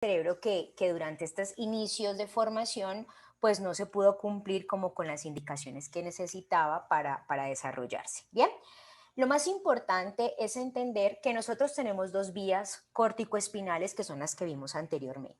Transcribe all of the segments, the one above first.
cerebro que durante estos inicios de formación pues no se pudo cumplir como con las indicaciones que necesitaba para desarrollarse. Bien, lo más importante es entender que nosotros tenemos dos vías corticoespinales que son las que vimos anteriormente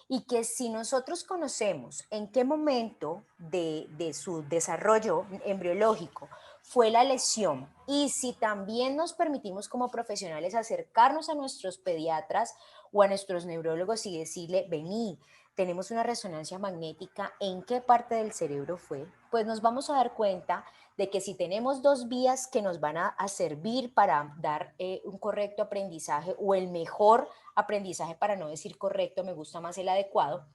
y que si nosotros conocemos en qué momento de su desarrollo embriológico fue la lesión y si también nos permitimos como profesionales acercarnos a nuestros pediatras o a nuestros neurólogos y decirle, vení, tenemos una resonancia magnética, ¿en qué parte del cerebro fue? Pues nos vamos a dar cuenta de que si tenemos dos vías que nos van a servir para dar un correcto aprendizaje o el mejor aprendizaje, para no decir correcto, me gusta más el adecuado,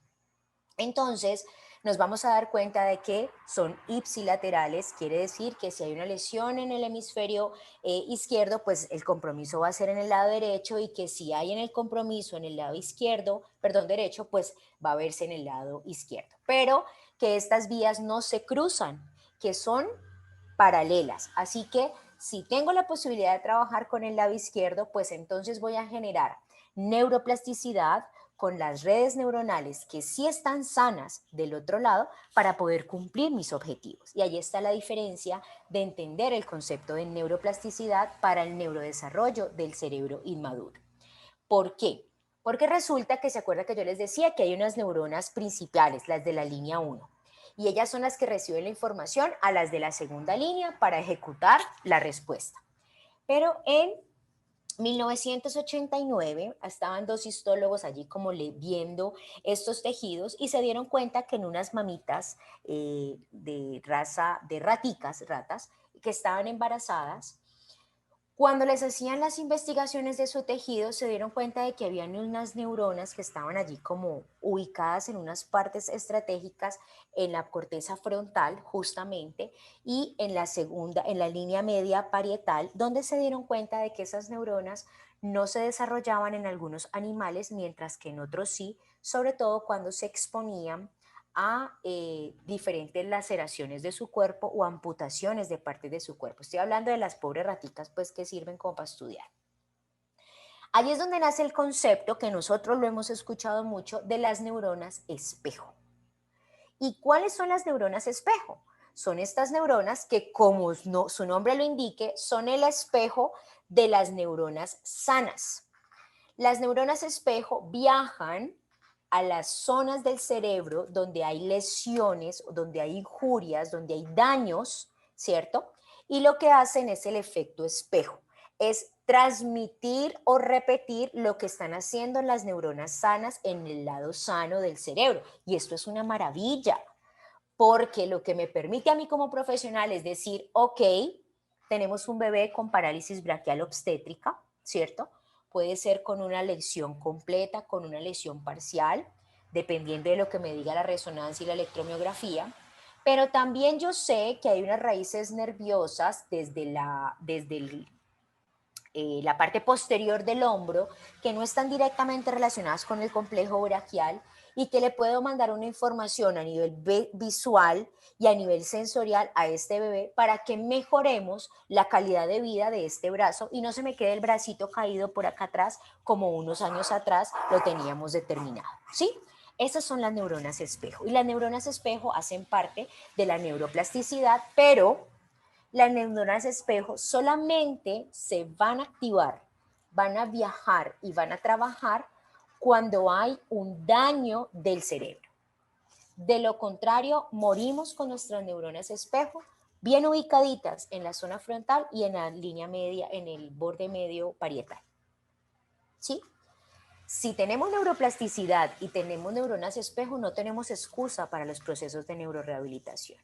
entonces nos vamos a dar cuenta de que son ipsilaterales, quiere decir que si hay una lesión en el hemisferio izquierdo, pues el compromiso va a ser en el lado derecho y que si hay en el compromiso en el lado izquierdo, perdón, derecho, pues va a verse en el lado izquierdo. Pero que estas vías no se cruzan, que son paralelas. Así que si tengo la posibilidad de trabajar con el lado izquierdo, pues entonces voy a generar neuroplasticidad con las redes neuronales que sí están sanas del otro lado para poder cumplir mis objetivos. Y ahí está la diferencia de entender el concepto de neuroplasticidad para el neurodesarrollo del cerebro inmaduro. ¿Por qué? Porque resulta que se acuerda que yo les decía que hay unas neuronas principales, las de la línea 1, y ellas son las que reciben la información a las de la segunda línea para ejecutar la respuesta. Pero en 1989 estaban dos histólogos allí como viendo estos tejidos y se dieron cuenta que en unas mamitas de raza de ratas que estaban embarazadas, cuando les hacían las investigaciones de su tejido, se dieron cuenta de que habían unas neuronas que estaban allí como ubicadas en unas partes estratégicas en la corteza frontal, justamente, y en la segunda, en la línea media parietal, donde se dieron cuenta de que esas neuronas no se desarrollaban en algunos animales, mientras que en otros sí, sobre todo cuando se exponían a diferentes laceraciones de su cuerpo o amputaciones de partes de su cuerpo. Estoy hablando de las pobres ratitas pues que sirven como para estudiar. Ahí es donde nace el concepto que nosotros lo hemos escuchado mucho de las neuronas espejo. ¿Y cuáles son las neuronas espejo? Son estas neuronas que, como no, su nombre lo indique, son el espejo de las neuronas sanas. Las neuronas espejo viajan a las zonas del cerebro donde hay lesiones, donde hay injurias, donde hay daños, ¿cierto? Y lo que hacen es el efecto espejo, es transmitir o repetir lo que están haciendo las neuronas sanas en el lado sano del cerebro. Y esto es una maravilla, porque lo que me permite a mí como profesional es decir, ok, tenemos un bebé con parálisis braquial obstétrica, ¿cierto? Puede ser con una lesión completa, con una lesión parcial, dependiendo de lo que me diga la resonancia y la electromiografía. Pero también yo sé que hay unas raíces nerviosas desde la parte posterior del hombro que no están directamente relacionadas con el complejo braquial y que le puedo mandar una información a nivel visual y a nivel sensorial a este bebé para que mejoremos la calidad de vida de este brazo y no se me quede el bracito caído por acá atrás como unos años atrás lo teníamos determinado, ¿sí? Esas son las neuronas espejo y las neuronas espejo hacen parte de la neuroplasticidad, pero las neuronas espejo solamente se van a activar, van a viajar y van a trabajar cuando hay un daño del cerebro. De lo contrario, morimos con nuestras neuronas espejo bien ubicaditas en la zona frontal y en la línea media, en el borde medio parietal. ¿Sí? Si tenemos neuroplasticidad y tenemos neuronas espejo, no tenemos excusa para los procesos de neurorehabilitación,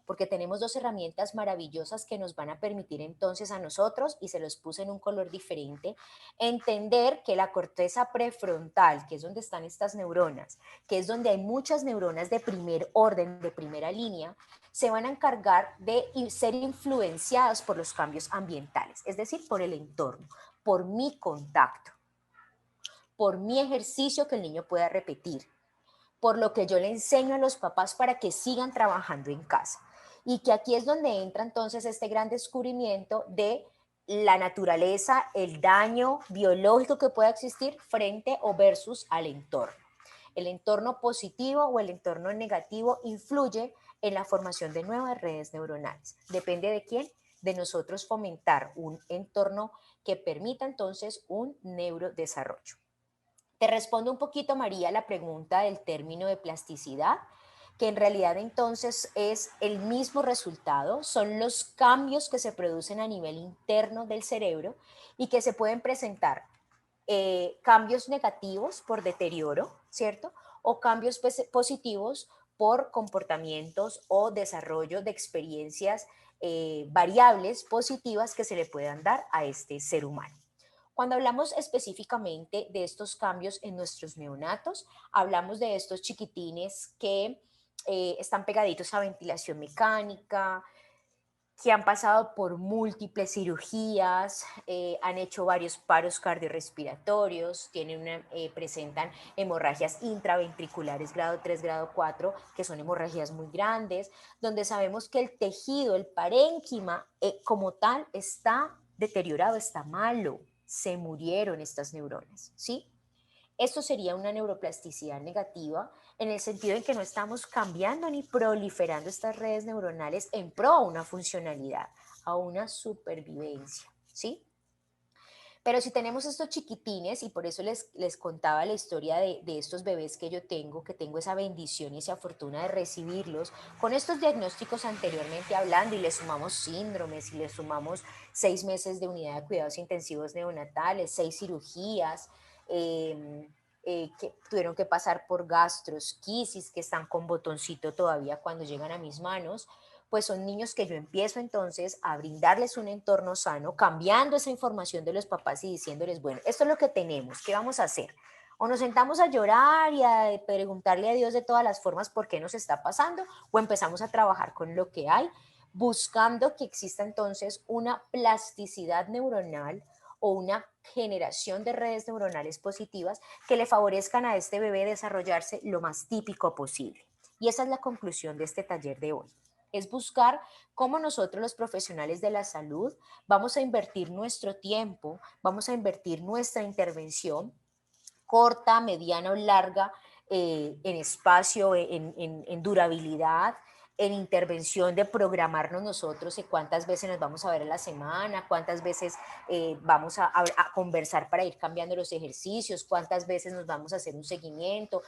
porque tenemos dos herramientas maravillosas que nos van a permitir entonces a nosotros, y se los puse en un color diferente, entender que la corteza prefrontal, que es donde están estas neuronas, que es donde hay muchas neuronas de primer orden, de primera línea, se van a encargar de ser influenciadas por los cambios ambientales, es decir, por el entorno, por mi contacto, por mi ejercicio que el niño pueda repetir, por lo que yo le enseño a los papás para que sigan trabajando en casa. Y que aquí es donde entra entonces este gran descubrimiento de la naturaleza, el daño biológico que pueda existir frente o versus al entorno. El entorno positivo o el entorno negativo influye en la formación de nuevas redes neuronales. Depende de quién, de nosotros fomentar un entorno que permita entonces un neurodesarrollo. Te respondo un poquito, María, la pregunta del término de plasticidad, que en realidad entonces es el mismo resultado, son los cambios que se producen a nivel interno del cerebro y que se pueden presentar cambios negativos por deterioro, ¿cierto? O cambios positivos por comportamientos o desarrollo de experiencias variables positivas que se le puedan dar a este ser humano. Cuando hablamos específicamente de estos cambios en nuestros neonatos, hablamos de estos chiquitines que están pegaditos a ventilación mecánica, que han pasado por múltiples cirugías, han hecho varios paros cardiorrespiratorios, presentan hemorragias intraventriculares grado 3, grado 4, que son hemorragias muy grandes, donde sabemos que el tejido, el parénquima como tal está deteriorado, está malo, se murieron estas neuronas, ¿sí? Esto sería una neuroplasticidad negativa en el sentido en que no estamos cambiando ni proliferando estas redes neuronales en pro a una funcionalidad, a una supervivencia, ¿sí? Pero si tenemos estos chiquitines, y por eso les contaba la historia de estos bebés que tengo esa bendición y esa fortuna de recibirlos, con estos diagnósticos anteriormente hablando, y le sumamos síndromes, y le sumamos 6 meses de unidad de cuidados intensivos neonatales, 6 cirugías, que tuvieron que pasar por gastrosquisis, que están con botoncito todavía cuando llegan a mis manos, pues son niños que yo empiezo entonces a brindarles un entorno sano, cambiando esa información de los papás y diciéndoles, bueno, esto es lo que tenemos, ¿qué vamos a hacer? O nos sentamos a llorar y a preguntarle a Dios de todas las formas por qué nos está pasando, o empezamos a trabajar con lo que hay, buscando que exista entonces una plasticidad neuronal o una generación de redes neuronales positivas que le favorezcan a este bebé desarrollarse lo más típico posible. Y esa es la conclusión de este taller de hoy. Es buscar cómo nosotros los profesionales de la salud vamos a invertir nuestro tiempo, vamos a invertir nuestra intervención corta, mediana o larga, en espacio, en durabilidad, en intervención de programarnos nosotros y cuántas veces nos vamos a ver a la semana, cuántas veces vamos a conversar para ir cambiando los ejercicios, cuántas veces nos vamos a hacer un seguimiento.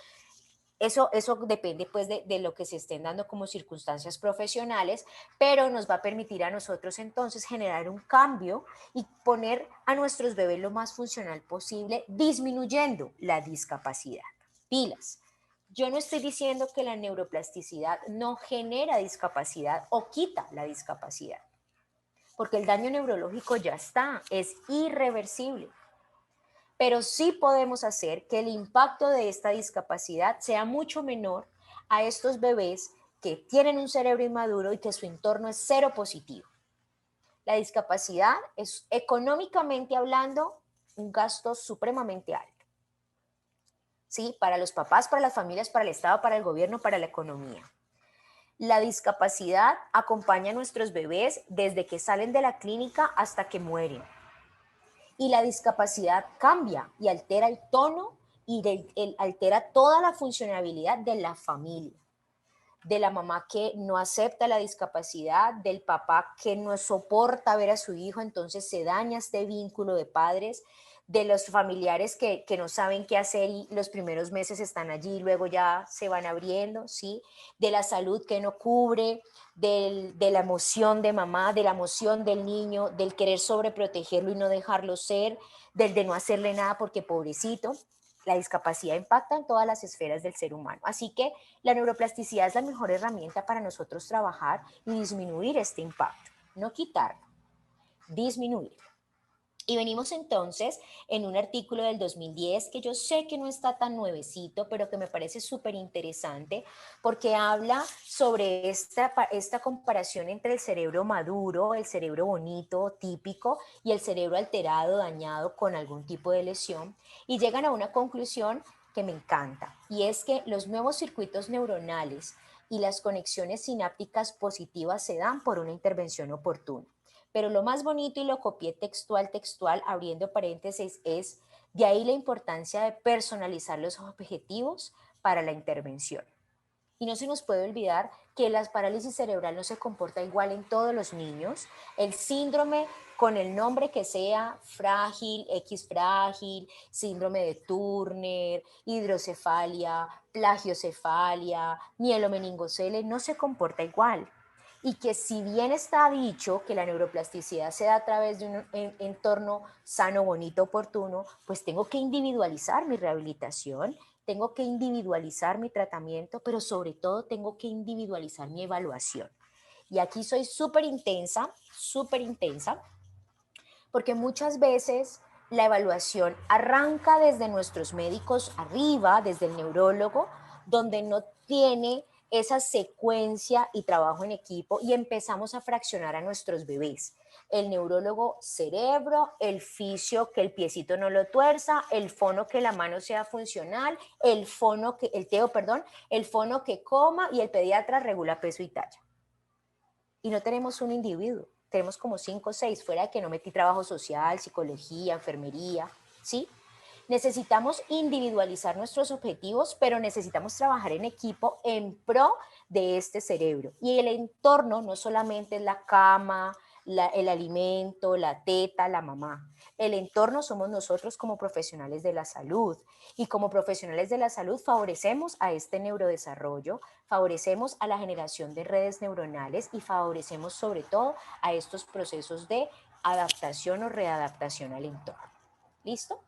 Eso depende pues de lo que se estén dando como circunstancias profesionales, pero nos va a permitir a nosotros entonces generar un cambio y poner a nuestros bebés lo más funcional posible, disminuyendo la discapacidad. Pilas. Yo no estoy diciendo que la neuroplasticidad no genera discapacidad o quita la discapacidad, porque el daño neurológico ya está, es irreversible, pero sí podemos hacer que el impacto de esta discapacidad sea mucho menor a estos bebés que tienen un cerebro inmaduro y que su entorno es cero positivo. La discapacidad es, económicamente hablando, un gasto supremamente alto. ¿Sí? Para los papás, para las familias, para el Estado, para el gobierno, para la economía. La discapacidad acompaña a nuestros bebés desde que salen de la clínica hasta que mueren. Y la discapacidad cambia y altera el tono y altera toda la funcionalidad de la familia, de la mamá que no acepta la discapacidad, del papá que no soporta ver a su hijo, entonces se daña este vínculo de padres, de los familiares que no saben qué hacer y los primeros meses están allí, luego ya se van abriendo, ¿sí? De la salud que no cubre, de la emoción de mamá, de la emoción del niño, del querer sobreprotegerlo y no dejarlo ser, del de no hacerle nada porque pobrecito. La discapacidad impacta en todas las esferas del ser humano. Así que la neuroplasticidad es la mejor herramienta para nosotros trabajar y disminuir este impacto, no quitarlo, disminuirlo. Y venimos entonces en un artículo del 2010 que yo sé que no está tan nuevecito, pero que me parece súper interesante porque habla sobre esta comparación entre el cerebro maduro, el cerebro bonito, típico, y el cerebro alterado, dañado con algún tipo de lesión, y llegan a una conclusión que me encanta, y es que los nuevos circuitos neuronales y las conexiones sinápticas positivas se dan por una intervención oportuna. Pero lo más bonito, y lo copié textual, textual, abriendo paréntesis, es de ahí la importancia de personalizar los objetivos para la intervención. Y no se nos puede olvidar que la parálisis cerebral no se comporta igual en todos los niños. El síndrome, con el nombre que sea, frágil, X frágil, síndrome de Turner, hidrocefalia, plagiocefalia, mielomeningocele, no se comporta igual. Y que si bien está dicho que la neuroplasticidad se da a través de un entorno sano, bonito, oportuno, pues tengo que individualizar mi rehabilitación, tengo que individualizar mi tratamiento, pero sobre todo tengo que individualizar mi evaluación. Y aquí soy súper intensa, porque muchas veces la evaluación arranca desde nuestros médicos arriba, desde el neurólogo, donde no tiene esa secuencia y trabajo en equipo y empezamos a fraccionar a nuestros bebés. El neurólogo cerebro, el fisio que el piecito no lo tuerza, el fono que la mano sea funcional, el teo, perdón, el fono que coma y el pediatra regula peso y talla. Y no tenemos un individuo, tenemos como 5 o 6, fuera de que no metí trabajo social, psicología, enfermería, ¿sí? Necesitamos individualizar nuestros objetivos, pero necesitamos trabajar en equipo en pro de este cerebro. Y el entorno no solamente es la cama, el alimento, la teta, la mamá. El entorno somos nosotros como profesionales de la salud. Y como profesionales de la salud favorecemos a este neurodesarrollo, favorecemos a la generación de redes neuronales y favorecemos sobre todo a estos procesos de adaptación o readaptación al entorno. ¿Listo?